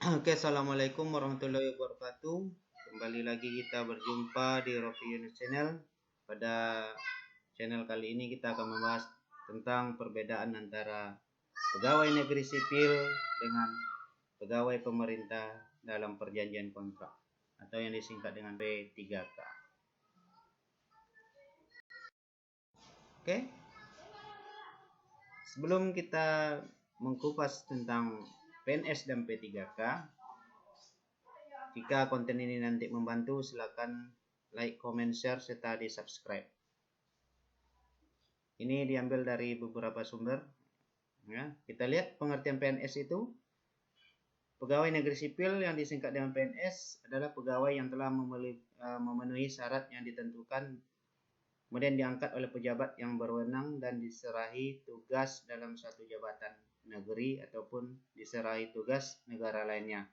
Oke, assalamualaikum warahmatullahi wabarakatuh. Kembali lagi kita berjumpa di Rofi Yunus Channel. Pada channel kali ini kita akan membahas tentang perbedaan antara pegawai negeri sipil dengan pegawai pemerintah dalam perjanjian kontrak atau yang disingkat dengan P3K. Oke. Sebelum kita mengkupas tentang PNS dan P3K, jika konten ini nanti membantu, silakan like, comment, share, serta di subscribe. Ini diambil dari beberapa sumber. Ya, kita lihat pengertian PNS itu. Pegawai negeri sipil yang disingkat dengan PNS adalah pegawai yang telah memenuhi syarat yang ditentukan, kemudian diangkat oleh pejabat yang berwenang dan diserahi tugas dalam suatu jabatan negeri ataupun diserahi tugas negara lainnya,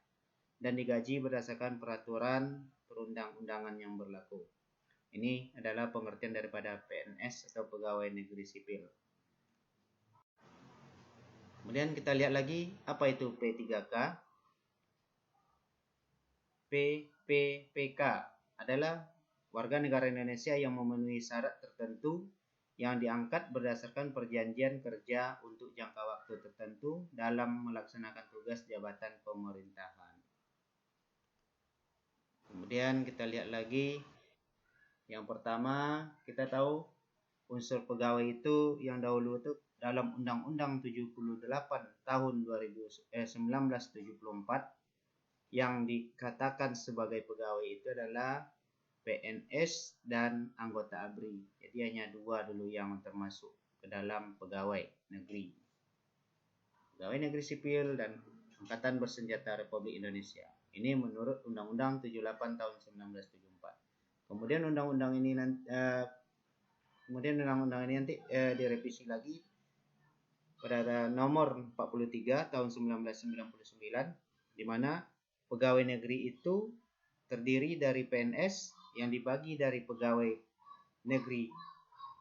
dan digaji berdasarkan peraturan perundang-undangan yang berlaku. Ini adalah pengertian daripada PNS atau pegawai negeri sipil. Kemudian kita lihat lagi apa itu P3K. PPK adalah warga negara Indonesia yang memenuhi syarat tertentu yang diangkat berdasarkan perjanjian kerja untuk jangka waktu tertentu dalam melaksanakan tugas jabatan pemerintahan. Kemudian kita lihat lagi. Yang pertama, kita tahu unsur pegawai itu yang dahulu itu dalam Undang-Undang 78 tahun 1974 yang dikatakan sebagai pegawai itu adalah PNS dan anggota ABRI. Jadi hanya dua dulu yang termasuk ke dalam pegawai negeri. Pegawai negeri sipil dan Angkatan Bersenjata Republik Indonesia. Ini menurut Undang-Undang 78 tahun 1974. Kemudian undang-undang ini nanti direvisi lagi pada nomor 43 tahun 1999, di mana pegawai negeri itu terdiri dari PNS yang dibagi dari pegawai negeri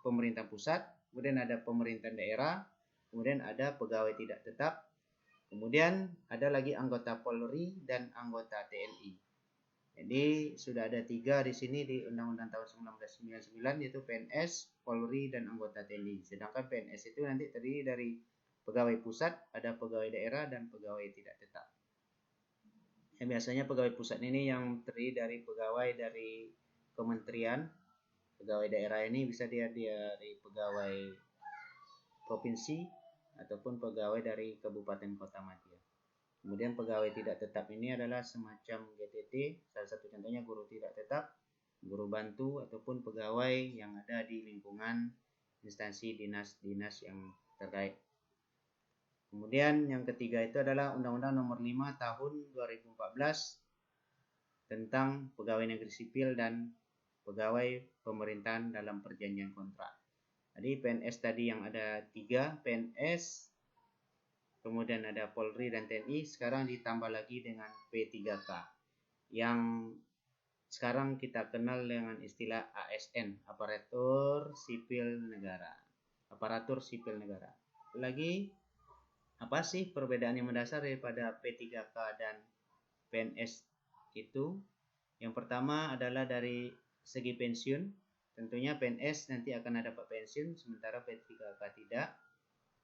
pemerintah pusat, kemudian ada pemerintah daerah, kemudian ada pegawai tidak tetap, kemudian ada lagi anggota Polri dan anggota TNI. Jadi sudah ada tiga di sini di Undang-Undang tahun 1999, yaitu PNS, Polri, dan anggota TNI. Sedangkan PNS itu nanti terdiri dari pegawai pusat, ada pegawai daerah, dan pegawai tidak tetap. Biasanya pegawai pusat ini yang terdiri dari pegawai dari kementerian. Pegawai daerah ini bisa dia dari pegawai provinsi ataupun pegawai dari kabupaten kota madya. Kemudian pegawai tidak tetap ini adalah semacam GTT, salah satu contohnya guru tidak tetap, guru bantu, ataupun pegawai yang ada di lingkungan instansi dinas-dinas yang terkait. Kemudian yang ketiga itu adalah Undang-Undang Nomor 5 Tahun 2014 tentang pegawai negeri sipil dan pegawai pemerintahan dalam perjanjian kontrak. Jadi PNS tadi yang ada 3 PNS, kemudian ada Polri dan TNI, sekarang ditambah lagi dengan P3K yang sekarang kita kenal dengan istilah ASN, Aparatur Sipil Negara. Aparatur Sipil Negara. Lagi, apa sih perbedaan yang mendasar daripada P3K dan PNS itu? Yang pertama adalah dari segi pensiun. Tentunya PNS nanti akan dapat pensiun, sementara P3K tidak.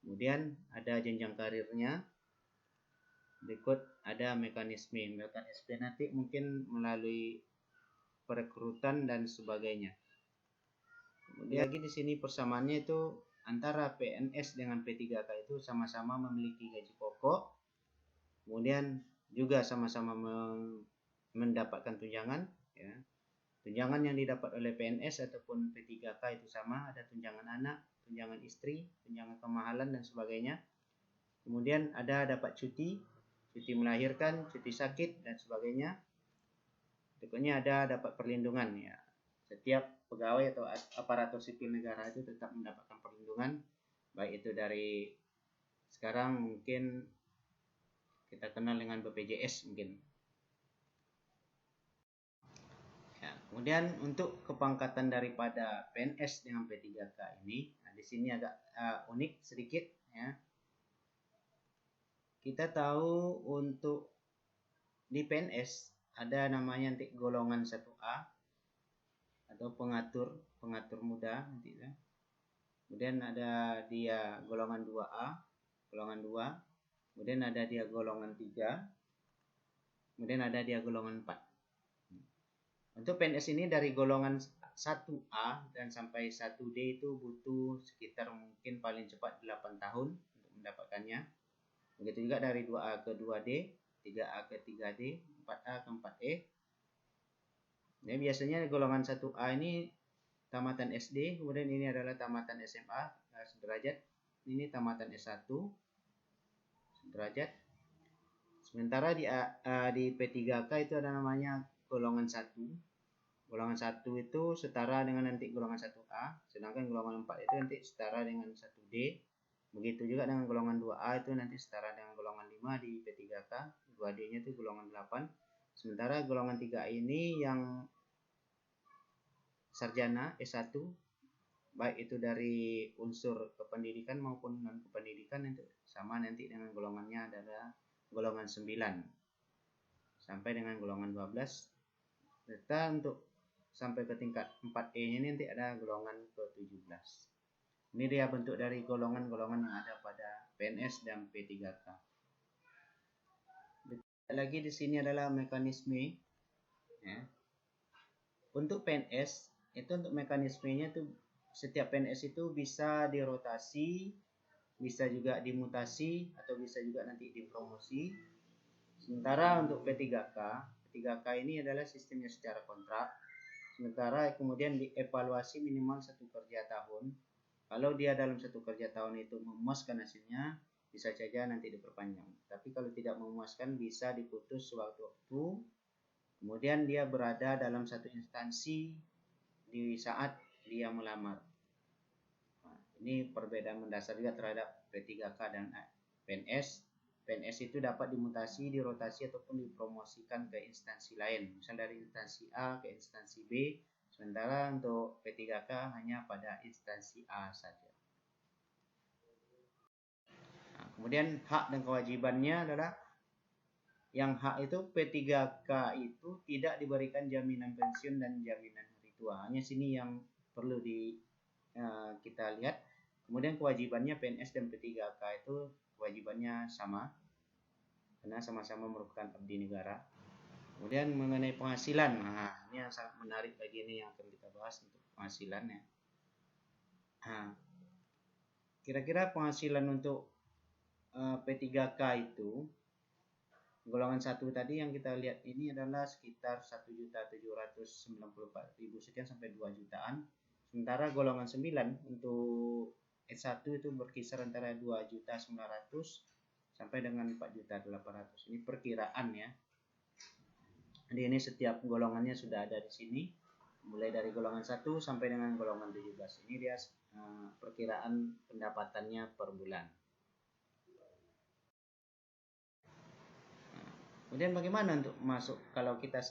Kemudian ada jenjang karirnya. Berikut ada mekanisme nanti mungkin melalui perekrutan dan sebagainya. Kemudian lagi di sini persamaannya itu antara PNS dengan P3K itu sama-sama memiliki gaji pokok, kemudian juga sama-sama mendapatkan tunjangan. Ya. Tunjangan yang didapat oleh PNS ataupun P3K itu sama, ada tunjangan anak, tunjangan istri, tunjangan kemahalan dan sebagainya. Kemudian ada dapat cuti melahirkan, cuti sakit dan sebagainya. Berikutnya ada dapat perlindungan ya. Setiap pegawai atau aparatur sipil negara itu tetap mendapatkan perlindungan, baik itu dari sekarang mungkin kita kenal dengan BPJS mungkin. Ya, kemudian untuk kepangkatan daripada PNS dengan P3K ini, nah di sini agak unik sedikit ya. Kita tahu untuk di PNS ada namanya nanti golongan 1A atau pengatur muda nanti ya. Kemudian ada dia golongan 2A, golongan 2, kemudian ada dia golongan 3, kemudian ada dia golongan 4. Untuk PNS ini dari golongan 1A dan sampai 1D itu butuh sekitar mungkin paling cepat 8 tahun untuk mendapatkannya. Begitu juga dari 2A ke 2D, 3A ke 3D, 4A ke 4E. Jadi biasanya golongan 1A ini tamatan SD, kemudian ini adalah tamatan SMA sederajat, ini tamatan S1 sederajat. Sementara di P3K itu ada namanya golongan 1. Golongan 1 itu setara dengan nanti golongan 1A, sedangkan golongan 4 itu nanti setara dengan 1D. Begitu juga dengan golongan 2A itu nanti setara dengan golongan 5 di P3K, 2D-nya itu golongan 8. Sementara golongan 3 ini yang sarjana S1, baik itu dari unsur kependidikan maupun non kependidikan, itu sama nanti dengan golongannya adalah golongan 9 sampai dengan golongan 12. Serta untuk sampai ke tingkat 4E-nya nanti ada golongan ke-17. Ini dia bentuk dari golongan-golongan yang ada pada PNS dan P3K. Lagi di sini adalah mekanisme. Ya. Untuk PNS itu untuk mekanismenya itu setiap PNS itu bisa dirotasi, bisa juga dimutasi, atau bisa juga nanti dipromosi. Sementara untuk P3K ini adalah sistemnya secara kontrak. Sementara kemudian dievaluasi minimal 1 kerja tahun. Kalau dia dalam 1 kerja tahun itu memuaskan hasilnya, bisa saja nanti diperpanjang. Tapi kalau tidak memuaskan, bisa diputus sewaktu-waktu. Kemudian dia berada dalam satu instansi di saat dia melamar. Nah, ini perbedaan mendasar juga terhadap P3K dan PNS. PNS itu dapat dimutasi, dirotasi, ataupun dipromosikan ke instansi lain. Misal dari instansi A ke instansi B. Sementara untuk P3K hanya pada instansi A saja. Nah, kemudian hak dan kewajibannya adalah yang hak itu P3K itu tidak diberikan jaminan pensiun dan jaminan hari tua. Hanya sini yang perlu kita lihat. Kemudian kewajibannya PNS dan P3K itu kewajibannya sama karena sama-sama merupakan abdi negara. Kemudian mengenai penghasilan, nah ini yang sangat menarik lagi ini yang akan kita bahas untuk penghasilannya. Nah, kira-kira penghasilan untuk P3K itu golongan 1 tadi yang kita lihat ini adalah sekitar 1.794.000 sekian sampai 2 jutaan. Sementara golongan 9 untuk S1 itu berkisar antara 2.900.000 sampai dengan 4.800.000. Ini perkiraan ya. Jadi ini setiap golongannya sudah ada di sini. Mulai dari golongan 1 sampai dengan golongan 17. Ini dia perkiraan pendapatannya per bulan. Kemudian bagaimana untuk masuk kalau kita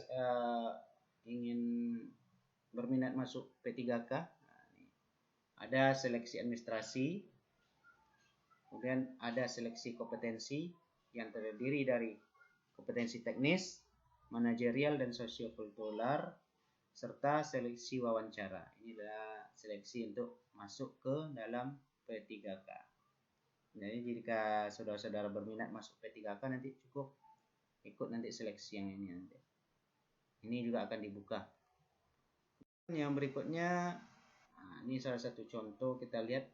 ingin berminat masuk P3K? Ada seleksi administrasi, kemudian ada seleksi kompetensi yang terdiri dari kompetensi teknis, manajerial dan sosiokultural, serta seleksi wawancara. Ini adalah seleksi untuk masuk ke dalam P3K. Jadi jika saudara-saudara berminat masuk P3K nanti cukup ikut nanti seleksi yang ini nanti. Ini juga akan dibuka. Yang berikutnya, nah, ini salah satu contoh kita lihat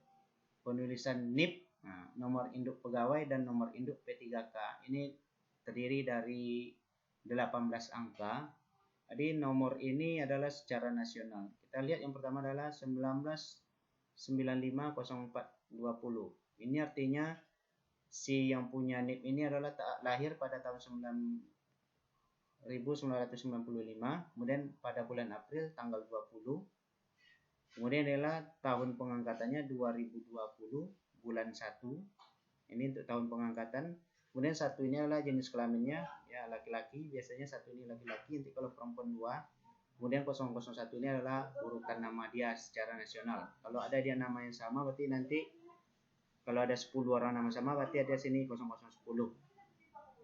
penulisan NIP, nah, nomor induk pegawai dan nomor induk P3K. Ini terdiri dari 18 angka. Jadi nomor ini adalah secara nasional. Kita lihat yang pertama adalah 19950420. Ini artinya si yang punya NIP ini adalah lahir pada tahun 1995, kemudian pada bulan April tanggal 20. Kemudian adalah tahun pengangkatannya 2020 bulan 1. Ini untuk tahun pengangkatan. Kemudian satu ini adalah jenis kelaminnya ya laki-laki, biasanya satu ini laki-laki, nanti kalau perempuan 2. Kemudian 001 ini adalah urutan nama dia secara nasional. Kalau ada dia nama yang sama berarti nanti kalau ada 10 orang nama sama berarti ada sini 0010.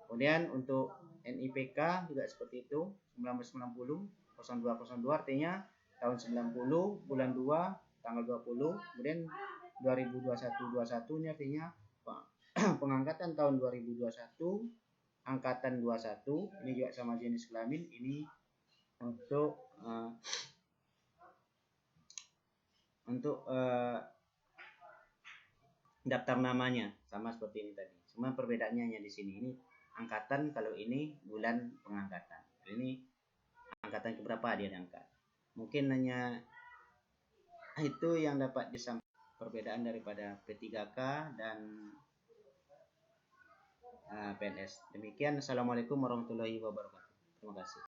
Kemudian untuk NIK NIPK juga seperti itu, 1990 0202 artinya tahun 90 bulan 2 tanggal 20, kemudian 2021 ini artinya pengangkatan tahun 2021 angkatan 21, ini juga sama jenis kelamin, ini untuk daftar namanya sama seperti ini tadi. Cuma perbedaannya hanya di sini. Ini angkatan, kalau ini bulan pengangkatan. Ini angkatan keberapa dia diangkat. Mungkin hanya itu yang dapat disampaikan perbedaan daripada P3K dan PNS. Demikian, assalamualaikum warahmatullahi wabarakatuh. Terima kasih.